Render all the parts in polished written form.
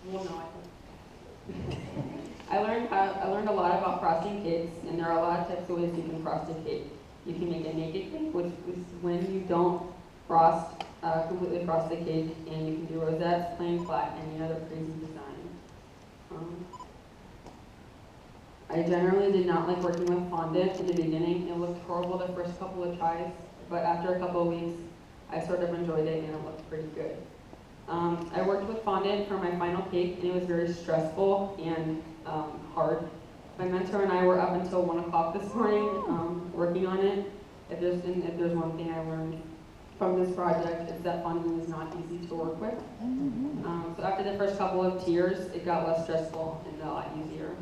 Well, no, I learned a lot about frosting cakes, and there are a lot of types of ways you can frost a cake. You can make a naked cake, which is when you don't completely frost the cake, and you can do rosettes, plain, flat, any other crazy design. Um, I generally did not like working with fondant in the beginning. It looked horrible the first couple of tries, but after a couple of weeks, I sort of enjoyed it, and it looked pretty good. I worked with fondant for my final cake, and it was very stressful and hard. My mentor and I were up until 1 o'clock this morning working on it. If there's one thing I learned from this project, it's that fondant is not easy to work with. So after the first couple of tiers, it got less stressful and a lot easier.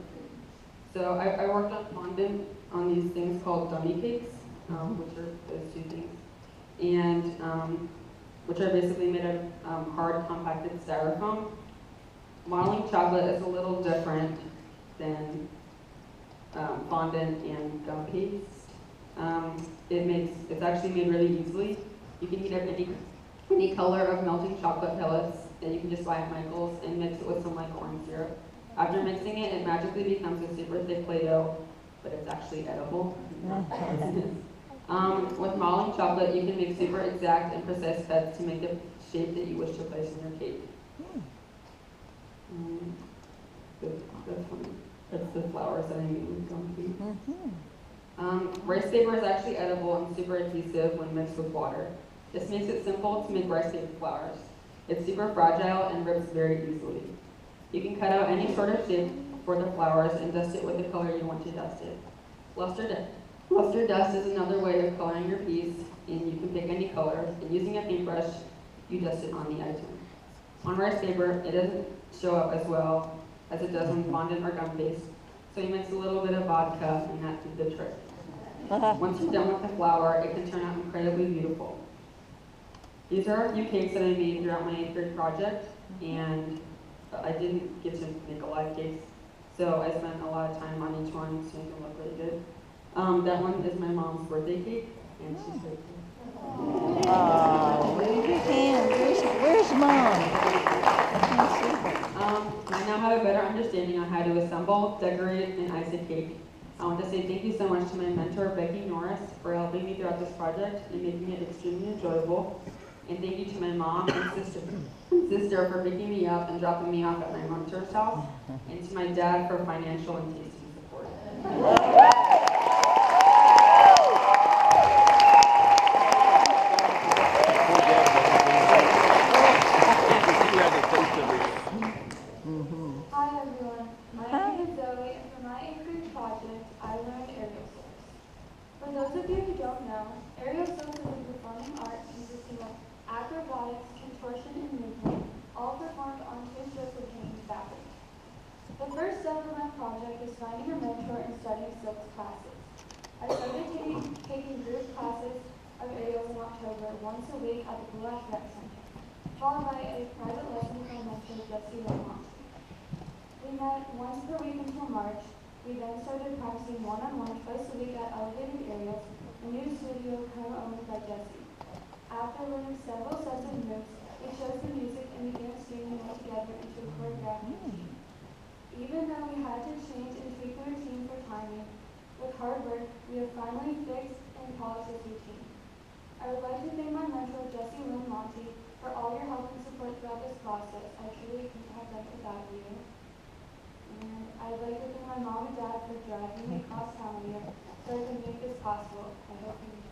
So I worked on fondant on these things called dummy cakes, which are those two things, and which are basically made of hard compacted styrofoam. Modeling chocolate is a little different than fondant and gum paste. It's actually made really easily. You can heat up any color of melting chocolate pellets that you can just buy at Michael's and mix it with some like corn syrup. After mixing it, it magically becomes a super thick Play-Doh, but it's actually edible. With modeling chocolate, you can make super exact and precise cuts to make the shape that you wish to place in your cake. That's funny. That's the flowers that I made with gum paste. Rice paper is actually edible and super adhesive when mixed with water. This makes it simple to make rice paper flowers. It's super fragile and rips very easily. You can cut out any sort of shape for the flowers and dust it with the color you want to dust it. Luster dust is another way of coloring your piece, and you can pick any color, and using a paintbrush, you dust it on the item. On rice paper, it doesn't show up as well as it does on fondant or gum paste, so you mix a little bit of vodka, and that did the trick. Once you're done with the flower, it can turn out incredibly beautiful. These are a few cakes that I made throughout my 8th grade project, and I didn't get to make a lot of cakes, so I spent a lot of time on each one to make them look really good. That one is my mom's birthday cake, and she's very cool. Oh, wave your hand. Where's Mom? I now have a better understanding on how to assemble, decorate, and ice a cake. I want to say thank you so much to my mentor, Becky Norris, for helping me throughout this project and making it extremely enjoyable. And thank you to my mom and sister for picking me up and dropping me off at my mentor's house, and to my dad for financial and tasting support. Hi everyone, my name is Zoe, and for my 8th grade project, I learned aerial silks. For those of you who don't know, aerial silks is a performing art consisting of acrobatics, contortion, and movement, all performed on 2 strips of hanging fabric. The first step of my project is finding a mentor and studying silks classes. I started taking group classes of aerials in October, once a week at the Blue Ash Rec Center, followed by a private lesson from mentor GP010832. We met once per week until March. We then started practicing one-on-one twice a week at Elevated Aerials, a new studio co-owned by Jessie. After learning several sets of moves, we chose the music and began stringing them together into a choreographed routine. Even though we had to change and tweak the routine for timing, with hard work, we have finally fixed and polished this routine. I would like to thank my mentor, Jessie Lynn Monty, for all your help and support throughout this process. I truly couldn't have done it without you. And I'd like to thank my mom and dad for driving me across town here so I can make this possible. I hope you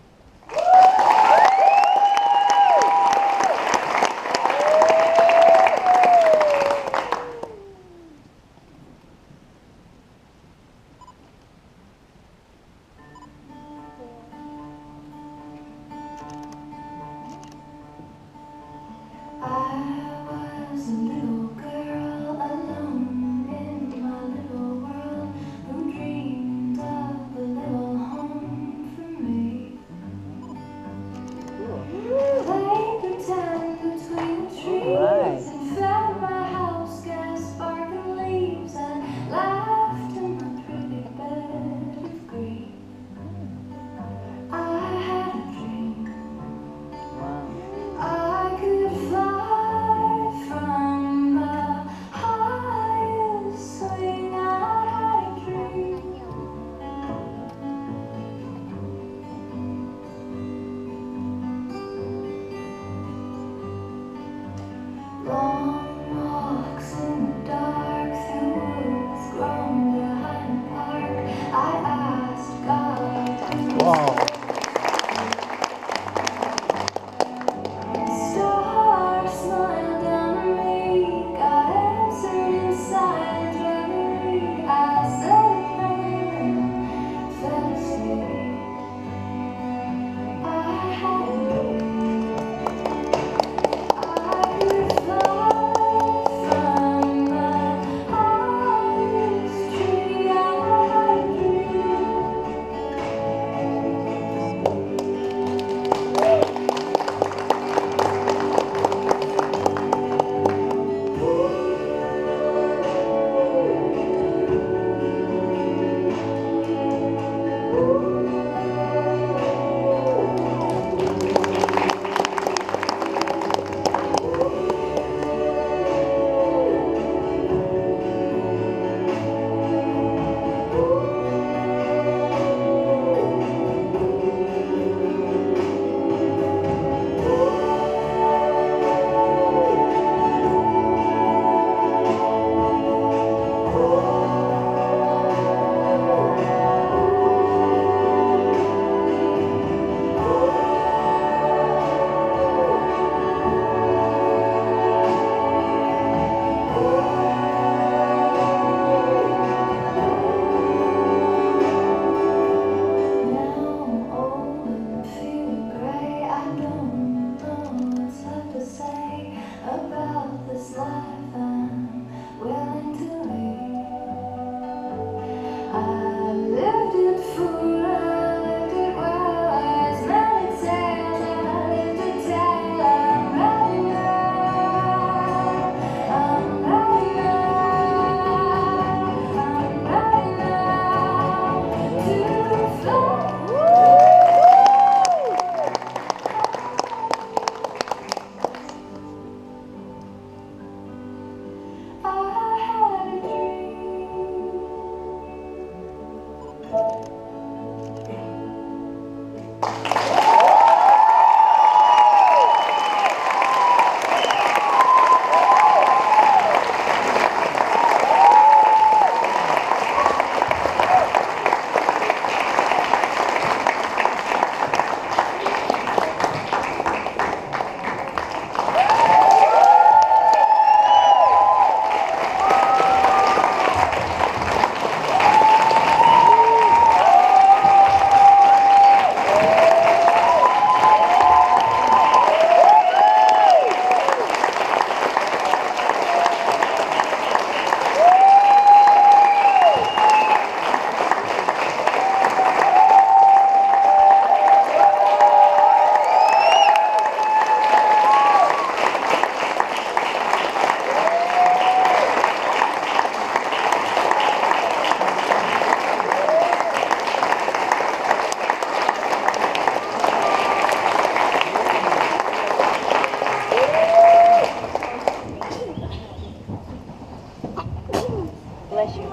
bless you.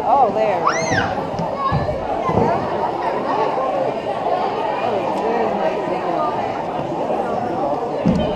Oh, there. That was very nicely done.